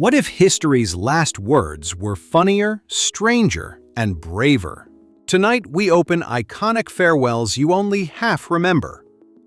What if history's last words were funnier, stranger, and braver? Tonight, we open iconic farewells you only half remember.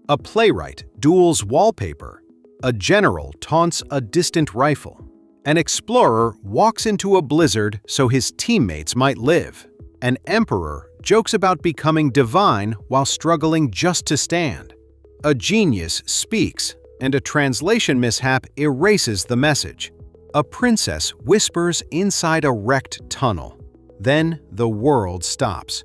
A playwright duels wallpaper. A general taunts a distant rifle. An explorer walks into a blizzard so his teammates might live. An emperor jokes about becoming divine while struggling just to stand. A genius speaks, and a translation mishap erases the message. A princess whispers inside a wrecked tunnel. Then the world stops.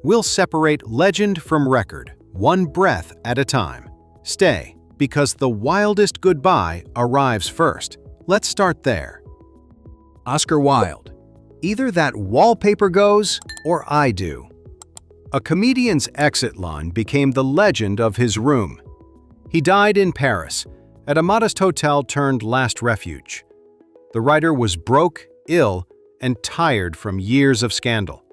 We'll separate legend from record, one breath at a time. Stay, because the wildest goodbye arrives first. Let's start there. Oscar Wilde. Either that wallpaper goes, or I do. A comedian's exit line became the legend of his room. He died in Paris, at a modest hotel turned last refuge. The writer was broke, ill, and tired from years of scandal.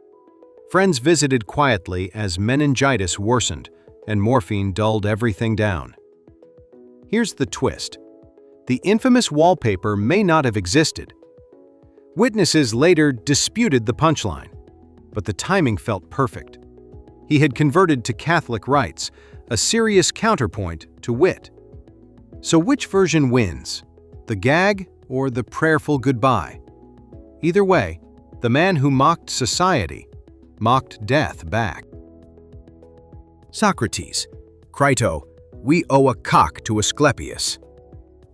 Friends visited quietly as meningitis worsened and morphine dulled everything down. Here's the twist. The infamous wallpaper may not have existed. Witnesses later disputed the punchline, but the timing felt perfect. He had converted to Catholic rites, a serious counterpoint to wit. So which version wins? The gag or the prayerful goodbye? Either way, the man who mocked society mocked death back. Socrates. Crito, we owe a cock to Asclepius.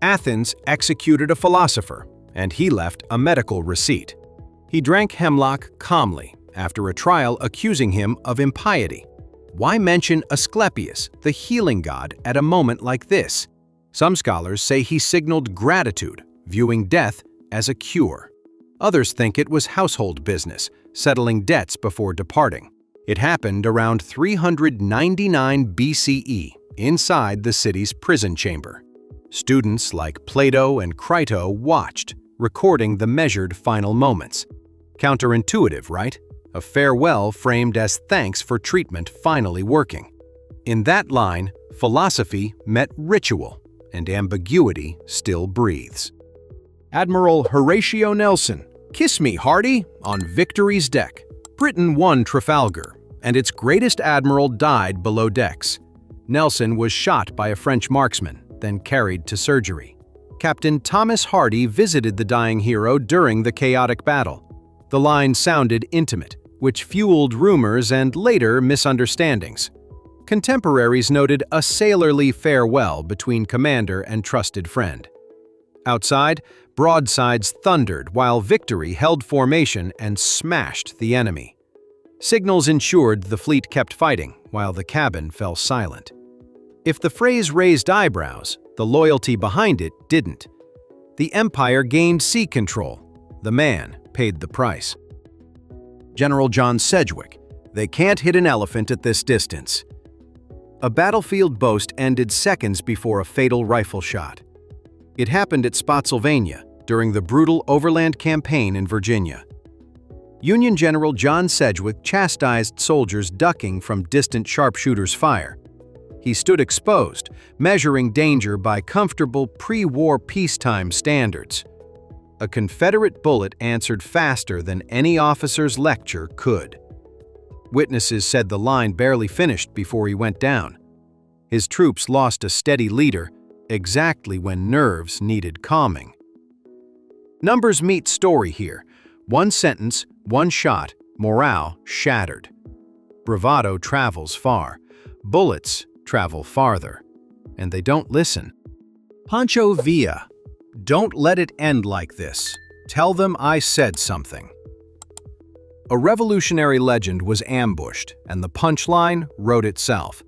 Athens executed a philosopher, and he left a medical receipt. He drank hemlock calmly after a trial accusing him of impiety. Why mention Asclepius, the healing god, at a moment like this? Some scholars say he signaled gratitude, viewing death as a cure. Others think it was household business, settling debts before departing. It happened around 399 BCE, inside the city's prison chamber. Students like Plato and Crito watched, recording the measured final moments. Counterintuitive, right? A farewell framed as thanks for treatment finally working. In that line, philosophy met ritual, and ambiguity still breathes. Admiral Horatio Nelson. Kiss me, Hardy, on victory's deck. Britain won Trafalgar, and its greatest admiral died below decks. Nelson was shot by a French marksman, then carried to surgery. Captain Thomas Hardy visited the dying hero during the chaotic battle. The line sounded intimate, which fueled rumors and later misunderstandings. Contemporaries noted a sailorly farewell between commander and trusted friend. Outside, broadsides thundered while victory held formation and smashed the enemy. Signals ensured the fleet kept fighting while the cabin fell silent. If the phrase raised eyebrows, the loyalty behind it didn't. The empire gained sea control. The man paid the price. General John Sedgwick. They can't hit an elephant at this distance. A battlefield boast ended seconds before a fatal rifle shot. It happened at Spotsylvania during the brutal overland campaign in Virginia. Union General John Sedgwick chastised soldiers ducking from distant sharpshooters' fire. He stood exposed, measuring danger by comfortable pre-war peacetime standards. A Confederate bullet answered faster than any officer's lecture could. Witnesses said the line barely finished before he went down. His troops lost a steady leader exactly when nerves needed calming. Numbers meet story here. One sentence, one shot, morale shattered. Bravado travels far. Bullets travel farther. And they don't listen. Pancho Villa. Don't let it end like this. Tell them I said something. A revolutionary legend was ambushed, and the punchline wrote itself.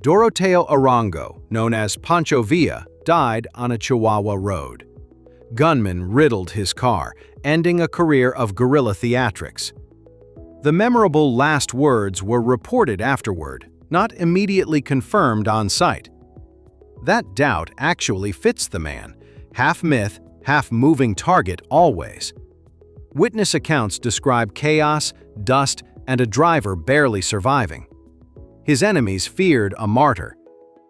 Doroteo Arango, known as Pancho Villa, died on a Chihuahua road. Gunmen riddled his car, ending a career of guerrilla theatrics. The memorable last words were reported afterward, not immediately confirmed on site. That doubt actually fits the man, half myth, half moving target always. Witness accounts describe chaos, dust, and a driver barely surviving. His enemies feared a martyr.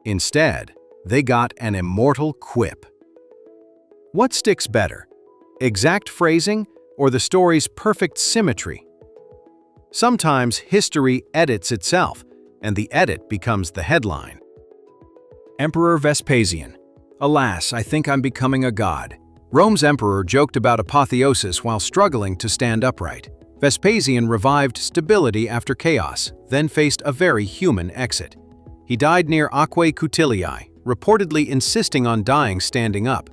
Instead, they got an immortal quip. What sticks better? exact phrasing, or the story's perfect symmetry? Sometimes history edits itself, and the edit becomes the headline. Emperor Vespasian. Alas, I think I'm becoming a god. Rome's emperor joked about apotheosis while struggling to stand upright. Vespasian revived stability after chaos, then faced a very human exit. He died near Aquae Cutilii, reportedly insisting on dying standing up.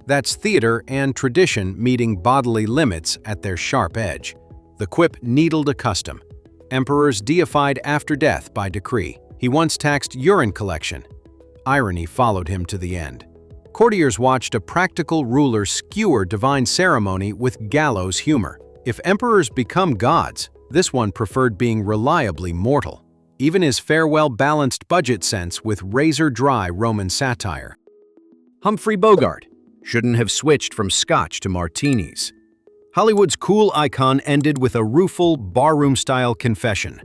That's theater and tradition meeting bodily limits at their sharp edge. The quip needled a custom. Emperors deified after death by decree. He once taxed urine collection. Irony followed him to the end. Courtiers watched a practical ruler skewer divine ceremony with gallows humor. If emperors become gods, this one preferred being reliably mortal. Even his farewell balanced budget sense with razor-dry Roman satire. Humphrey Bogart. Shouldn't have switched from scotch to martinis. Hollywood's cool icon ended with a rueful, barroom-style confession.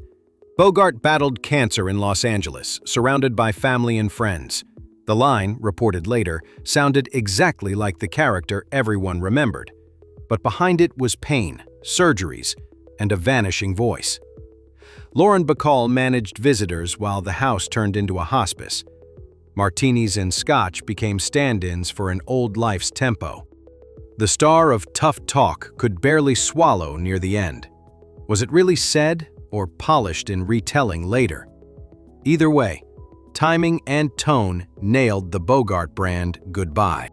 Bogart battled cancer in Los Angeles, surrounded by family and friends. The line, reported later, sounded exactly like the character everyone remembered. But behind it was pain, surgeries, and a vanishing voice. Lauren Bacall managed visitors while the house turned into a hospice. Martinis and scotch became stand-ins for an old life's tempo. The star of tough talk could barely swallow near the end. Was it really said or polished in retelling later? Either way, timing and tone nailed the Bogart brand goodbye.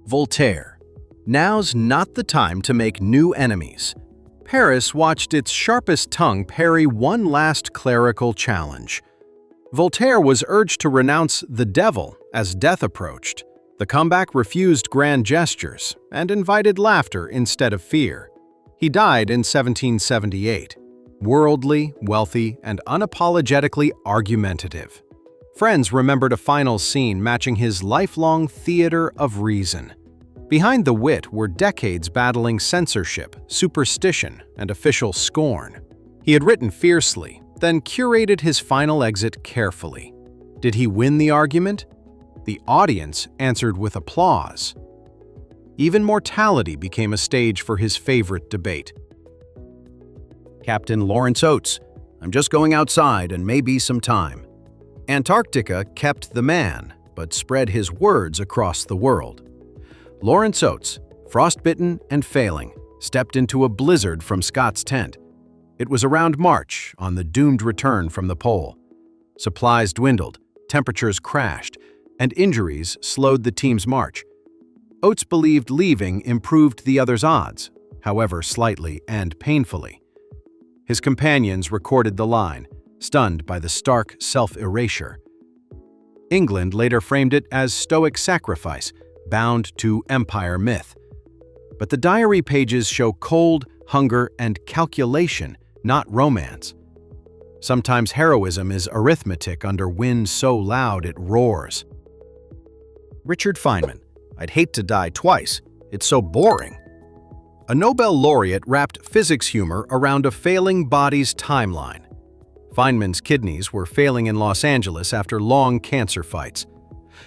Voltaire. Now's not the time to make new enemies. Paris watched its sharpest tongue parry one last clerical challenge. Voltaire was urged to renounce the devil as death approached. The comeback refused grand gestures and invited laughter instead of fear. He died in 1778, worldly, wealthy, and unapologetically argumentative. Friends remembered a final scene matching his lifelong theater of reason. Behind the wit were decades battling censorship, superstition, and official scorn. He had written fiercely, then curated his final exit carefully. Did he win the argument? The audience answered with applause. Even mortality became a stage for his favorite debate. Captain Lawrence Oates. I'm just going outside and maybe some time. Antarctica kept the man, but spread his words across the world. Lawrence Oates, frostbitten and failing, stepped into a blizzard from Scott's tent. It was around March, on the doomed return from the pole. Supplies dwindled, temperatures crashed, and injuries slowed the team's march. Oates believed leaving improved the others' odds, however slightly and painfully. His companions recorded the line, stunned by the stark self-erasure. England later framed it as stoic sacrifice, bound to empire myth. But the diary pages show cold, hunger, and calculation, not romance. Sometimes heroism is arithmetic under wind so loud it roars. Richard Feynman. I'd hate to die twice. It's so boring. A Nobel laureate wrapped physics humor around a failing body's timeline. Feynman's kidneys were failing in Los Angeles after long cancer fights.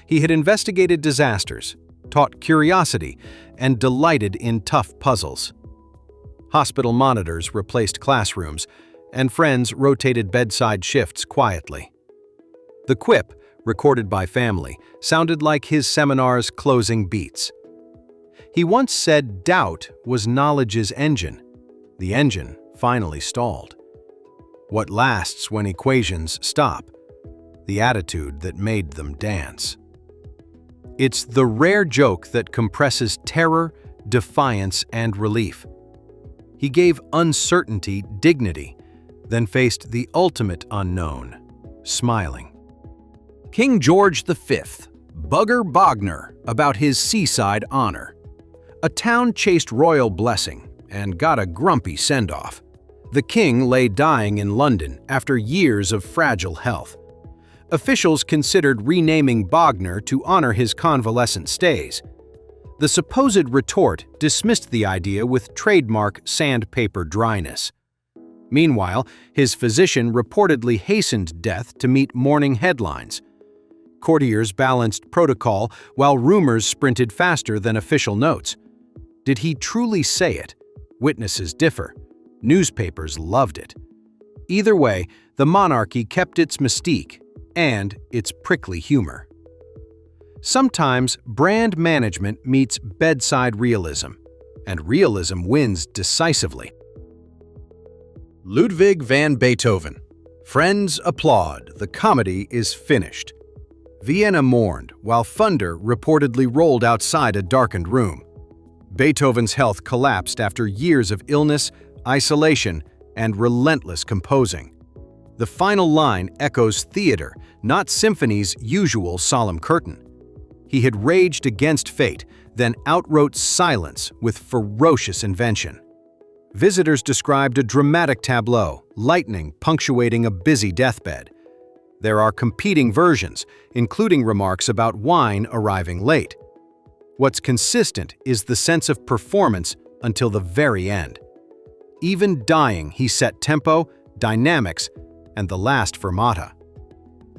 He had investigated disasters, taught curiosity, and delighted in tough puzzles. Hospital monitors replaced classrooms, and friends rotated bedside shifts quietly. The quip, recorded by family, sounded like his seminar's closing beats. He once said doubt was knowledge's engine. The engine finally stalled. What lasts when equations stop? The attitude that made them dance. It's the rare joke that compresses terror, defiance, and relief. He gave uncertainty dignity, then faced the ultimate unknown, smiling. King George V. Bugger Bogner about his seaside honor. A town chased royal blessing and got a grumpy send-off. The king lay dying in London after years of fragile health. Officials considered renaming Bogner to honor his convalescent stays. The supposed retort dismissed the idea with trademark sandpaper dryness. Meanwhile, his physician reportedly hastened death to meet morning headlines. Courtiers balanced protocol while rumors sprinted faster than official notes. Did he truly say it? Witnesses differ. Newspapers loved it. Either way, the monarchy kept its mystique and its prickly humor. Sometimes brand management meets bedside realism, and realism wins decisively. Ludwig van Beethoven. Friends applaud, the comedy is finished. Vienna mourned, while thunder reportedly rolled outside a darkened room. Beethoven's health collapsed after years of illness, isolation, and relentless composing. The final line echoes theater, not symphony's usual solemn curtain. He had raged against fate, then outwrote silence with ferocious invention. Visitors described a dramatic tableau, lightning punctuating a busy deathbed. There are competing versions, including remarks about wine arriving late. What's consistent is the sense of performance until the very end. Even dying, he set tempo, dynamics, and the last fermata.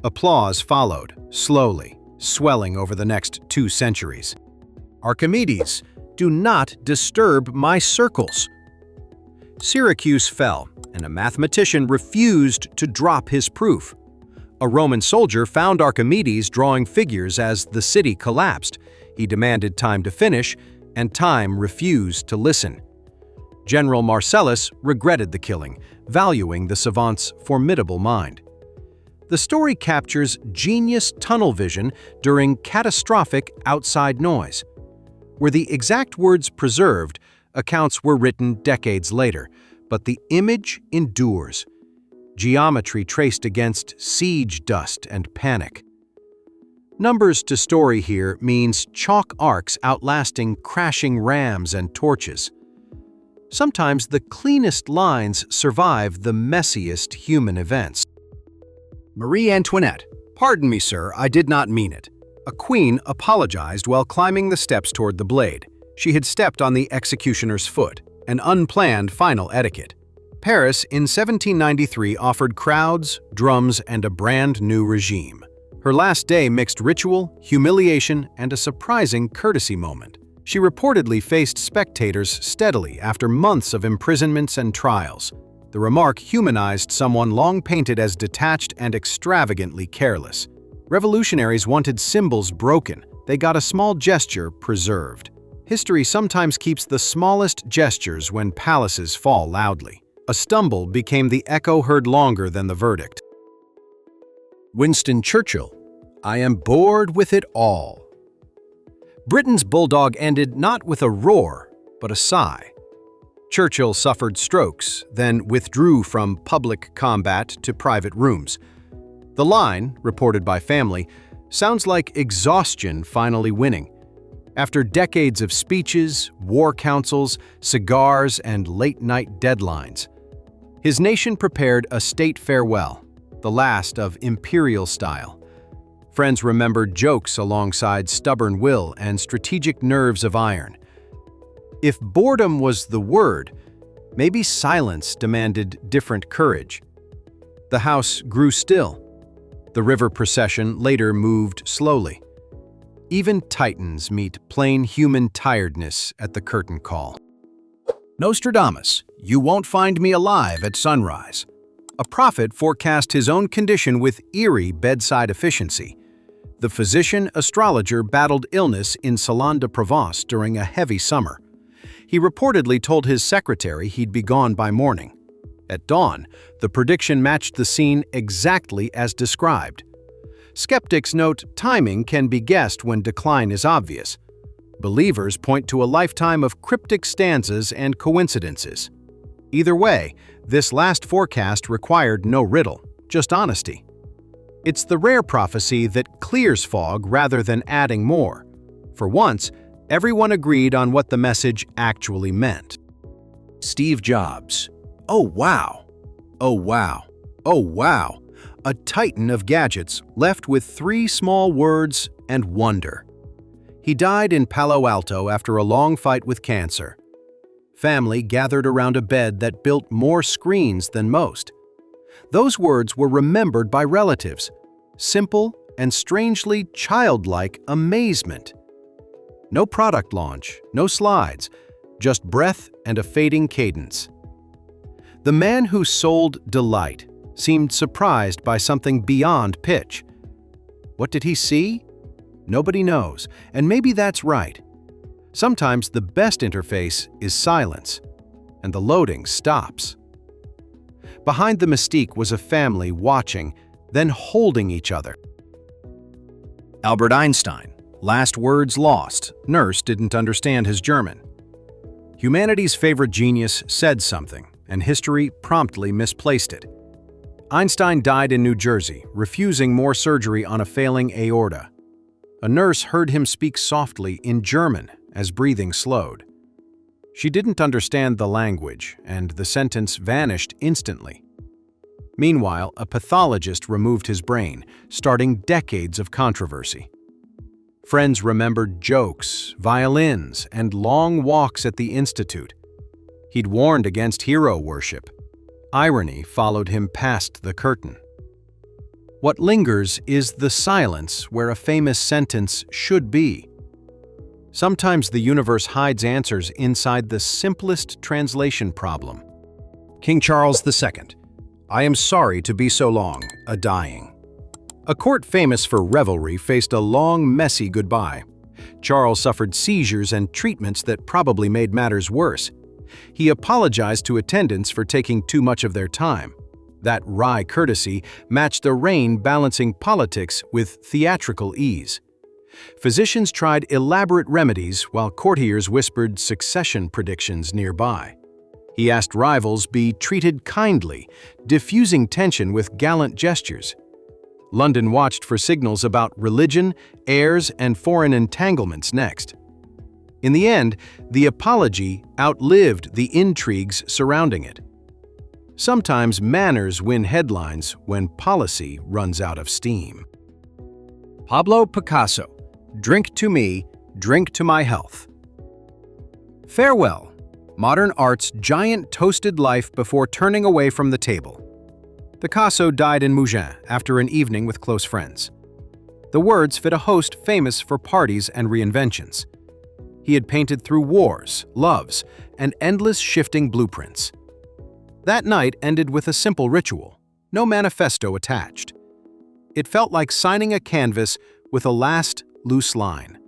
Applause followed, slowly, swelling over the next 2 centuries. Archimedes, do not disturb my circles. Syracuse fell, and a mathematician refused to drop his proof. A Roman soldier found Archimedes drawing figures as the city collapsed. He demanded time to finish, and time refused to listen. General Marcellus regretted the killing, valuing the savant's formidable mind. The story captures genius tunnel vision during catastrophic outside noise. Were the exact words preserved, accounts were written decades later, but the image endures. Geometry traced against siege dust and panic. Numbers to story here means chalk arcs outlasting crashing rams and torches. Sometimes the cleanest lines survive the messiest human events. Marie Antoinette. Pardon me, sir, I did not mean it. A queen apologized while climbing the steps toward the blade. She had stepped on the executioner's foot, an unplanned final etiquette. Paris in 1793 offered crowds, drums, and a brand new regime. Her last day mixed ritual, humiliation, and a surprising courtesy moment. She reportedly faced spectators steadily after months of imprisonments and trials. The remark humanized someone long painted as detached and extravagantly careless. Revolutionaries wanted symbols broken. They got a small gesture preserved. History sometimes keeps the smallest gestures when palaces fall loudly. A stumble became the echo heard longer than the verdict. Winston Churchill. I am bored with it all. Britain's bulldog ended not with a roar, but a sigh. Churchill suffered strokes, then withdrew from public combat to private rooms. The line, reported by family, sounds like exhaustion finally winning. After decades of speeches, war councils, cigars, and late-night deadlines, his nation prepared a state farewell, the last of imperial style. Friends remembered jokes alongside stubborn will and strategic nerves of iron. If boredom was the word, maybe silence demanded different courage. The house grew still. The river procession later moved slowly. Even titans meet plain human tiredness at the curtain call. Nostradamus, you won't find me alive at sunrise. A prophet forecast his own condition with eerie bedside efficiency. The physician-astrologer battled illness in Salon de Provence during a heavy summer. He reportedly told his secretary he'd be gone by morning. At dawn, the prediction matched the scene exactly as described. Skeptics note timing can be guessed when decline is obvious. Believers point to a lifetime of cryptic stanzas and coincidences. Either way, this last forecast required no riddle, just honesty. It's the rare prophecy that clears fog rather than adding more. For once, everyone agreed on what the message actually meant. Steve Jobs. Oh wow! Oh wow! Oh wow! A titan of gadgets left with 3 small words and wonder. He died in Palo Alto after a long fight with cancer. Family gathered around a bed that built more screens than most. Those words were remembered by relatives. Simple and strangely childlike amazement. No product launch, no slides, just breath and a fading cadence. The man who sold delight seemed surprised by something beyond pitch. What did he see? Nobody knows, and maybe that's right. Sometimes the best interface is silence, and the loading stops. Behind the mystique was a family watching, then holding each other. Albert Einstein, last words lost. Nurse didn't understand his German. Humanity's favorite genius said something, and history promptly misplaced it. Einstein died in New Jersey, refusing more surgery on a failing aorta. A nurse heard him speak softly in German as breathing slowed. She didn't understand the language, and the sentence vanished instantly. Meanwhile, a pathologist removed his brain, starting decades of controversy. Friends remembered jokes, violins, and long walks at the Institute. He'd warned against hero worship. Irony followed him past the curtain. What lingers is the silence where a famous sentence should be. Sometimes the universe hides answers inside the simplest translation problem. King Charles II. I am sorry to be so long, a-dying. A court famous for revelry faced a long, messy goodbye. Charles suffered seizures and treatments that probably made matters worse. He apologized to attendants for taking too much of their time. That wry courtesy matched the reign balancing politics with theatrical ease. Physicians tried elaborate remedies while courtiers whispered succession predictions nearby. He asked rivals be treated kindly, diffusing tension with gallant gestures. London watched for signals about religion, heirs, and foreign entanglements next. In the end, the apology outlived the intrigues surrounding it. Sometimes manners win headlines when policy runs out of steam. Pablo Picasso, drink to me, drink to my health. Farewell, modern art's giant toasted life before turning away from the table. Picasso died in Mougins after an evening with close friends. The words fit a host famous for parties and reinventions. He had painted through wars, loves, and endless shifting blueprints. That night ended with a simple ritual, no manifesto attached. It felt like signing a canvas with a last loose line.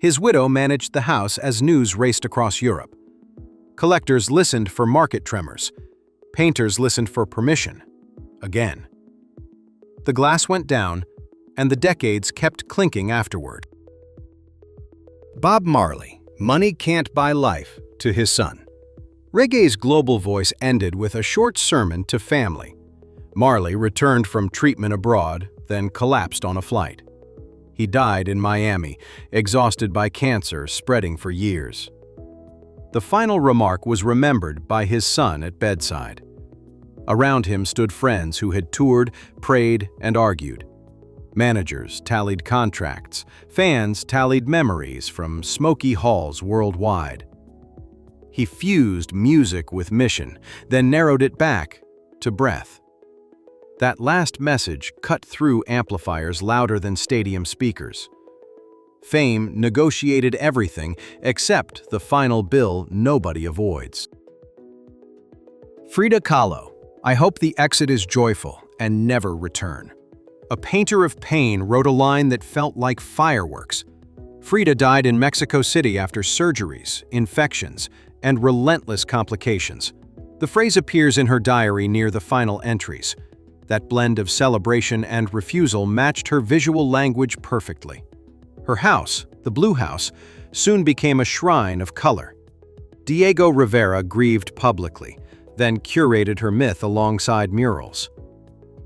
His widow managed the house as news raced across Europe. Collectors listened for market tremors. Painters listened for permission. Again. The glass went down, and the decades kept clinking afterward. Bob Marley, Money Can't Buy Life, to his son. Reggae's global voice ended with a short sermon to family. Marley returned from treatment abroad, then collapsed on a flight. He died in Miami, exhausted by cancer spreading for years. The final remark was remembered by his son at bedside. Around him stood friends who had toured, prayed, and argued. Managers tallied contracts, fans tallied memories from smoky halls worldwide. He fused music with mission, then narrowed it back to breath. That last message cut through amplifiers louder than stadium speakers. Fame negotiated everything except the final bill nobody avoids. Frida Kahlo, I hope the exit is joyful and never return. A painter of pain wrote a line that felt like fireworks. Frida died in Mexico City after surgeries, infections, and relentless complications. The phrase appears in her diary near the final entries. That blend of celebration and refusal matched her visual language perfectly. Her house, the Blue House, soon became a shrine of color. Diego Rivera grieved publicly, then curated her myth alongside murals.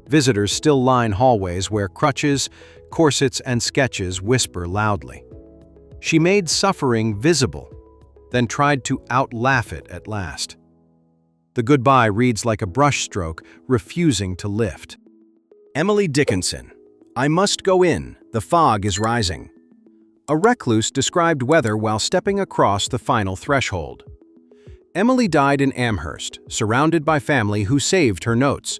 Visitors still line hallways where crutches, corsets, and sketches whisper loudly. She made suffering visible, then tried to outlaugh it at last. The goodbye reads like a brushstroke, refusing to lift. Emily Dickinson, I must go in, the fog is rising. A recluse described weather while stepping across the final threshold. Emily died in Amherst, surrounded by family who saved her notes.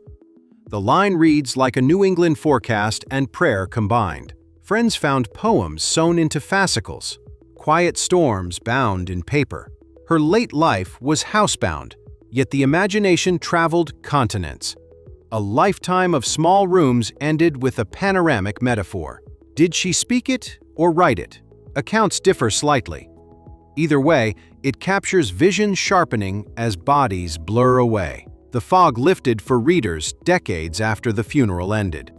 The line reads like a New England forecast and prayer combined. Friends found poems sewn into fascicles, quiet storms bound in paper. Her late life was housebound, yet the imagination traveled continents. A lifetime of small rooms ended with a panoramic metaphor. Did she speak it or write it? Accounts differ slightly. Either way, it captures vision sharpening as bodies blur away. The fog lifted for readers decades after the funeral ended.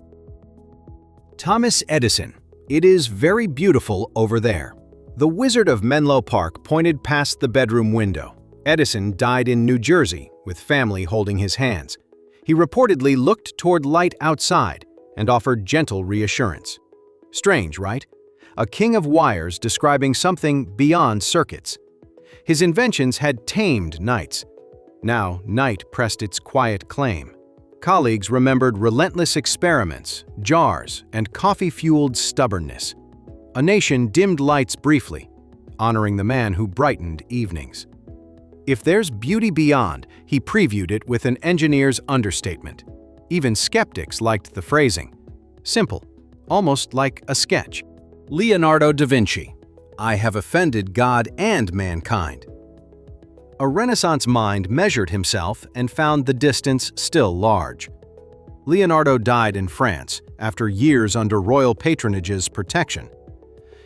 Thomas Edison. It is very beautiful over there. The Wizard of Menlo Park pointed past the bedroom window. Edison died in New Jersey, with family holding his hands. He reportedly looked toward light outside and offered gentle reassurance. Strange, right? A king of wires describing something beyond circuits. His inventions had tamed nights. Now, night pressed its quiet claim. Colleagues remembered relentless experiments, jars, and coffee-fueled stubbornness. A nation dimmed lights briefly, honoring the man who brightened evenings. If there's beauty beyond, he previewed it with an engineer's understatement. Even skeptics liked the phrasing. Simple, almost like a sketch. Leonardo da Vinci. I have offended God and mankind. A Renaissance mind measured himself and found the distance still large. Leonardo died in France after years under royal patronage's protection.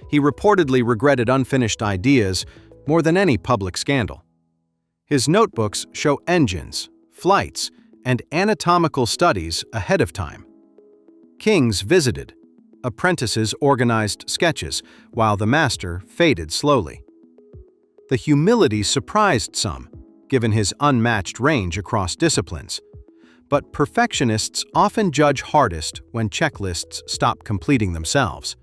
He reportedly regretted unfinished ideas more than any public scandal. His notebooks show engines, flights, and anatomical studies ahead of time. Kings visited. Apprentices organized sketches, while the master faded slowly. The humility surprised some, given his unmatched range across disciplines. But perfectionists often judge hardest when checklists stop completing themselves.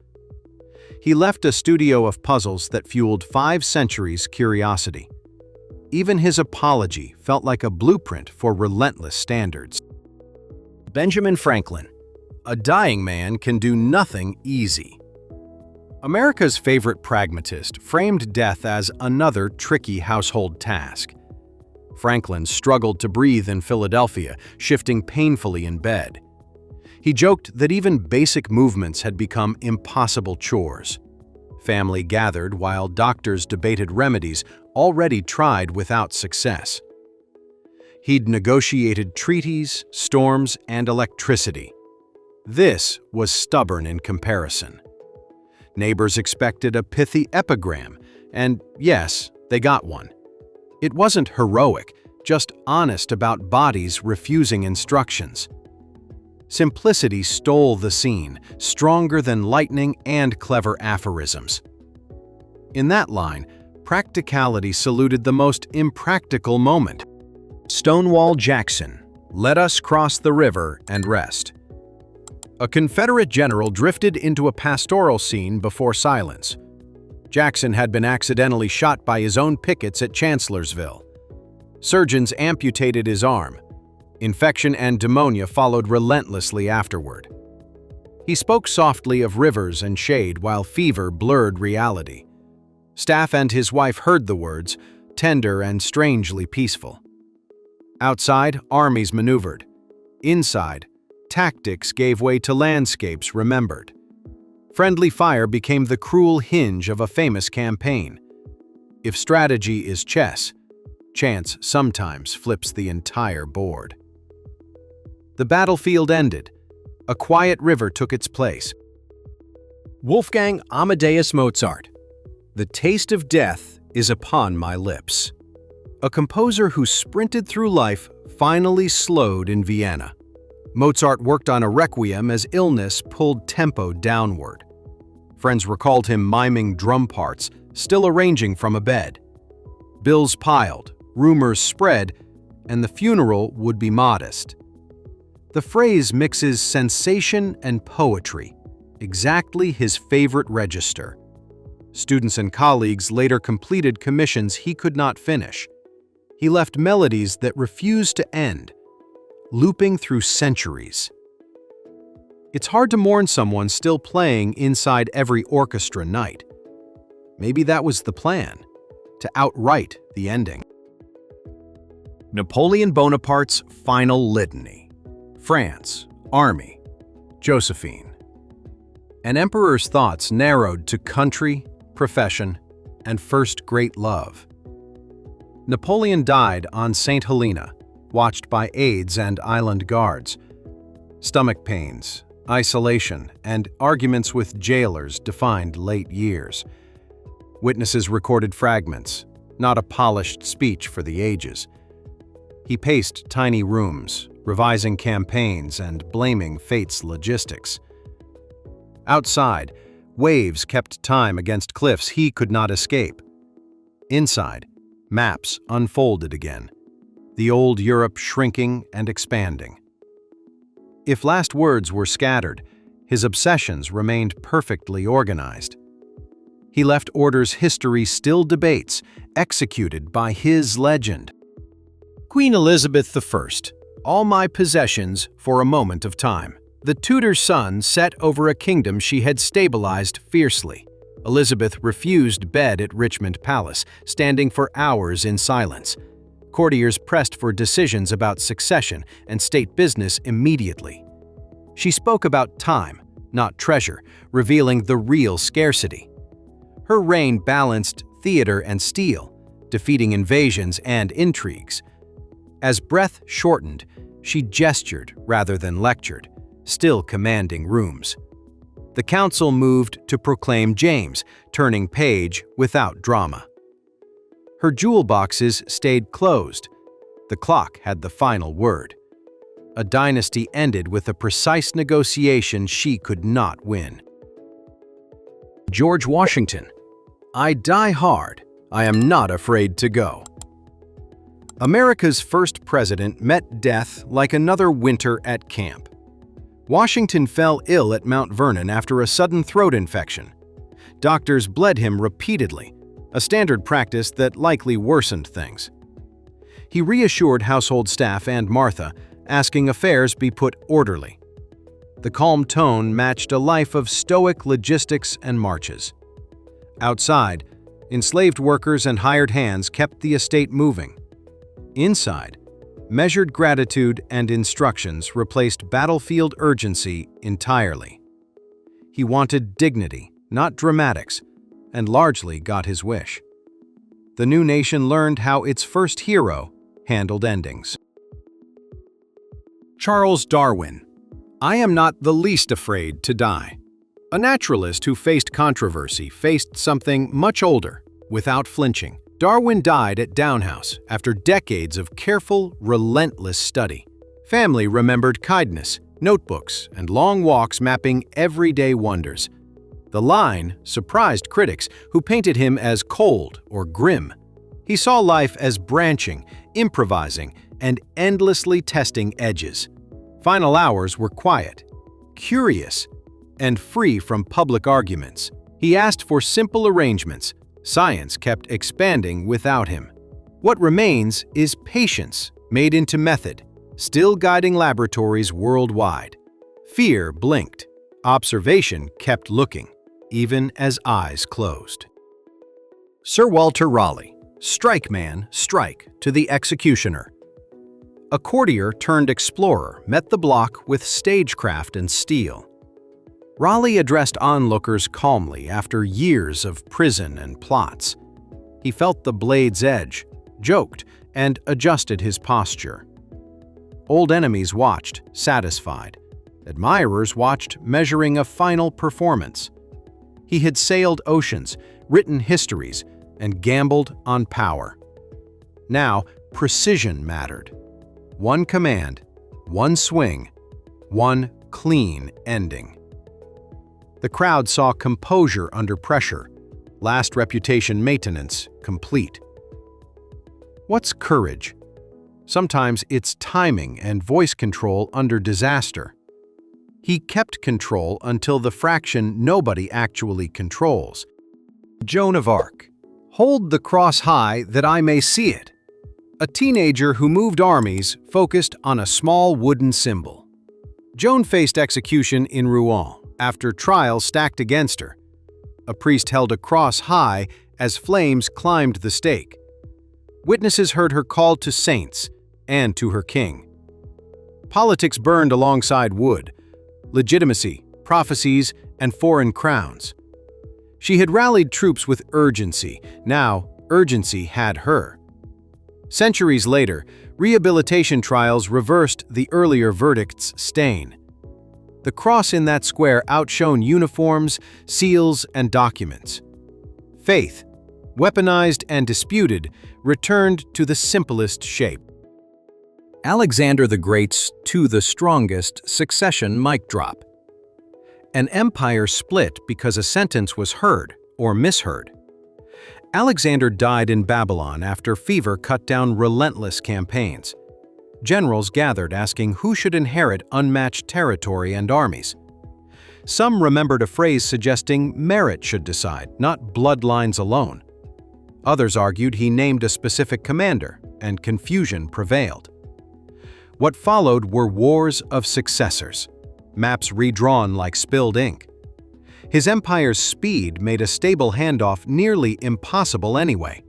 He left a studio of puzzles that fueled 5 centuries' curiosity. Even his apology felt like a blueprint for relentless standards. Benjamin Franklin. A dying man can do nothing easy. America's favorite pragmatist framed death as another tricky household task. Franklin struggled to breathe in Philadelphia, shifting painfully in bed. He joked that even basic movements had become impossible chores. Family gathered while doctors debated remedies already tried without success. He'd negotiated treaties, storms, and electricity. This was stubborn in comparison. Neighbors expected a pithy epigram, and yes, they got one. It wasn't heroic, just honest about bodies refusing instructions. Simplicity stole the scene, stronger than lightning and clever aphorisms. In that line, practicality saluted the most impractical moment. Stonewall Jackson. Let us cross the river and rest. A Confederate general drifted into a pastoral scene before silence. Jackson had been accidentally shot by his own pickets at Chancellorsville. Surgeons amputated his arm. Infection and pneumonia followed relentlessly afterward. He spoke softly of rivers and shade while fever blurred reality. Staff and his wife heard the words, tender and strangely peaceful. Outside, armies maneuvered. Inside, tactics gave way to landscapes remembered. Friendly fire became the cruel hinge of a famous campaign. If strategy is chess, chance sometimes flips the entire board. The battlefield ended. A quiet river took its place. Wolfgang Amadeus Mozart. The taste of death is upon my lips. A composer who sprinted through life finally slowed in Vienna. Mozart worked on a requiem as illness pulled tempo downward. Friends recalled him miming drum parts, still arranging from a bed. Bills piled, rumors spread, and the funeral would be modest. The phrase mixes sensation and poetry, exactly his favorite register. Students and colleagues later completed commissions he could not finish. He left melodies that refused to end, looping through centuries. It's hard to mourn someone still playing inside every orchestra night. Maybe that was the plan, to outwrite the ending. Napoleon Bonaparte's final litany. France, Army, Josephine. An emperor's thoughts narrowed to country, profession, and first great love. Napoleon died on St. Helena, watched by aides and island guards. Stomach pains, isolation, and arguments with jailers defined late years. Witnesses recorded fragments, not a polished speech for the ages. He paced tiny rooms, revising campaigns and blaming fate's logistics. Outside, waves kept time against cliffs he could not escape. Inside, maps unfolded again, the old Europe shrinking and expanding. If last words were scattered, his obsessions remained perfectly organized. He left orders history still debates, executed by his legend. Queen Elizabeth I, all my possessions for a moment of time. The Tudor sun set over a kingdom she had stabilized fiercely. Elizabeth refused bed at Richmond Palace, standing for hours in silence. Courtiers pressed for decisions about succession and state business immediately. She spoke about time, not treasure, revealing the real scarcity. Her reign balanced theater and steel, defeating invasions and intrigues. As breath shortened, she gestured rather than lectured, still commanding rooms. The council moved to proclaim James, turning page without drama. Her jewel boxes stayed closed. The clock had the final word. A dynasty ended with a precise negotiation she could not win. George Washington. I die hard. I am not afraid to go. America's first president met death like another winter at camp. Washington fell ill at Mount Vernon after a sudden throat infection. Doctors bled him repeatedly, a standard practice that likely worsened things. He reassured household staff and Martha, asking affairs be put orderly. The calm tone matched a life of stoic logistics and marches. Outside, enslaved workers and hired hands kept the estate moving. Inside, measured gratitude and instructions replaced battlefield urgency entirely. He wanted dignity, not dramatics, and largely got his wish. The new nation learned how its first hero handled endings. Charles Darwin. I am not the least afraid to die. A naturalist who faced controversy faced something much older, without flinching. Darwin died at Downhouse after decades of careful, relentless study. Family remembered kindness, notebooks, and long walks mapping everyday wonders. The line surprised critics who painted him as cold or grim. He saw life as branching, improvising, and endlessly testing edges. Final hours were quiet, curious, and free from public arguments. He asked for simple arrangements. Science kept expanding without him. What remains is patience made into method, still guiding laboratories worldwide. Fear blinked. Observation kept looking, even as eyes closed. Sir Walter Raleigh. Strike, man, strike, to the executioner. A courtier turned explorer met the block with stagecraft and steel. Raleigh addressed onlookers calmly after years of prison and plots. He felt the blade's edge, joked, and adjusted his posture. Old enemies watched, satisfied. Admirers watched, measuring a final performance. He had sailed oceans, written histories, and gambled on power. Now, precision mattered. One command, one swing, one clean ending. The crowd saw composure under pressure, last reputation maintenance complete. What's courage? Sometimes it's timing and voice control under disaster. He kept control until the fraction nobody actually controls. Joan of Arc. Hold the cross high that I may see it. A teenager who moved armies focused on a small wooden symbol. Joan faced execution in Rouen after trial stacked against her. A priest held a cross high as flames climbed the stake. Witnesses heard her call to saints and to her king. Politics burned alongside wood, legitimacy, prophecies, and foreign crowns. She had rallied troops with urgency. Now, urgency had her. Centuries later, rehabilitation trials reversed the earlier verdict's stain. The cross in that square outshone uniforms, seals, and documents. Faith, weaponized and disputed, returned to the simplest shape. Alexander the Great's "to the strongest" succession mic drop. An empire split because a sentence was heard or misheard. Alexander died in Babylon after fever cut down relentless campaigns. Generals gathered asking who should inherit unmatched territory and armies. Some remembered a phrase suggesting merit should decide, not bloodlines alone. Others argued he named a specific commander, and confusion prevailed. What followed were wars of successors, maps redrawn like spilled ink. His empire's speed made a stable handoff nearly impossible anyway.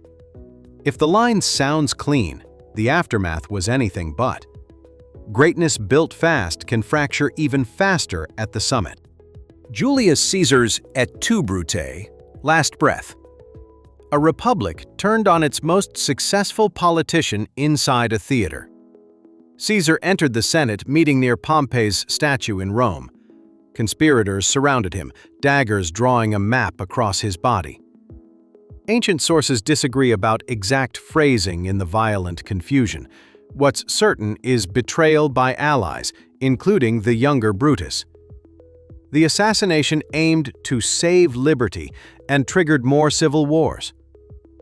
If the line sounds clean, the aftermath was anything but. Greatness built fast can fracture even faster at the summit. Julius Caesar's et tu, Brute, last breath. A republic turned on its most successful politician inside a theater. Caesar entered the Senate, meeting near Pompey's statue in Rome. Conspirators surrounded him, daggers drawing a map across his body. Ancient sources disagree about exact phrasing in the violent confusion. What's certain is betrayal by allies, including the younger Brutus. The assassination aimed to save liberty and triggered more civil wars.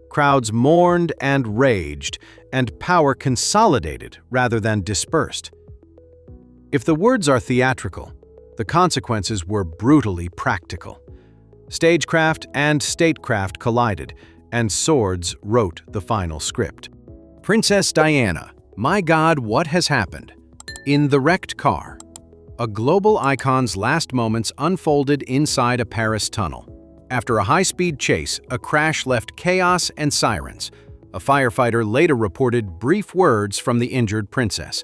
Crowds mourned and raged, and power consolidated rather than dispersed. If the words are theatrical, the consequences were brutally practical. Stagecraft and statecraft collided, and swords wrote the final script. Princess Diana, my God, what has happened? In the wrecked car. A global icon's last moments unfolded inside a Paris tunnel. After a high-speed chase, a crash left chaos and sirens. A firefighter later reported brief words from the injured princess.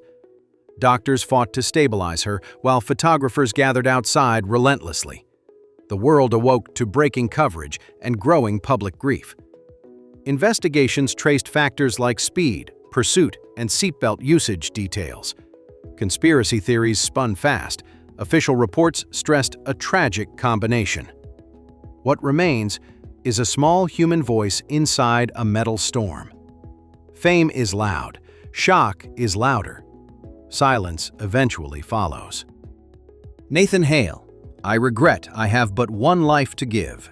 Doctors fought to stabilize her, while photographers gathered outside relentlessly. The world awoke to breaking coverage and growing public grief. Investigations traced factors like speed, pursuit, and seatbelt usage details. Conspiracy theories spun fast. Official reports stressed a tragic combination. What remains is a small human voice inside a metal storm. Fame is loud. Shock is louder. Silence eventually follows. Nathan Hale, I regret I have but one life to give.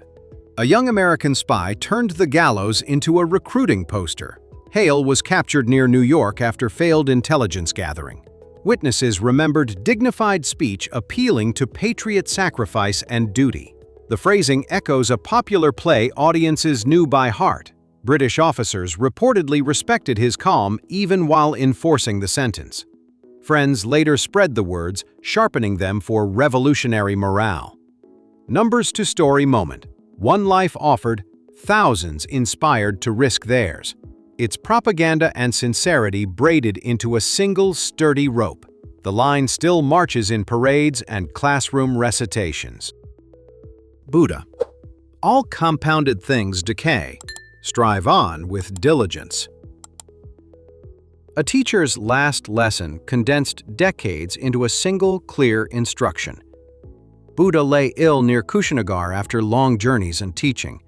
A young American spy turned the gallows into a recruiting poster. Hale was captured near New York after failed intelligence gathering. Witnesses remembered dignified speech appealing to patriot sacrifice and duty. The phrasing echoes a popular play audiences knew by heart. British officers reportedly respected his calm even while enforcing the sentence. Friends later spread the words, sharpening them for revolutionary morale. Numbers to story moment. One life offered, thousands inspired to risk theirs. Its propaganda and sincerity braided into a single sturdy rope. The line still marches in parades and classroom recitations. Buddha. All compounded things decay. Strive on with diligence. A teacher's last lesson condensed decades into a single, clear instruction. Buddha lay ill near Kushinagar after long journeys and teaching.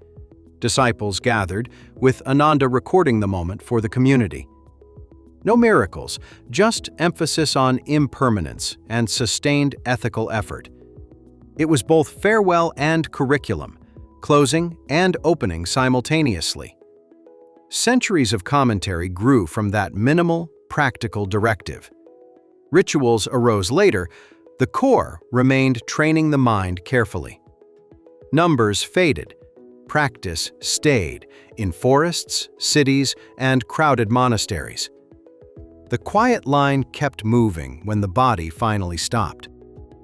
Disciples gathered, with Ananda recording the moment for the community. No miracles, just emphasis on impermanence and sustained ethical effort. It was both farewell and curriculum, closing and opening simultaneously. Centuries of commentary grew from that minimal, practical directive. Rituals arose later, the core remained training the mind carefully. Numbers faded, practice stayed in forests, cities, and crowded monasteries. The quiet line kept moving when the body finally stopped.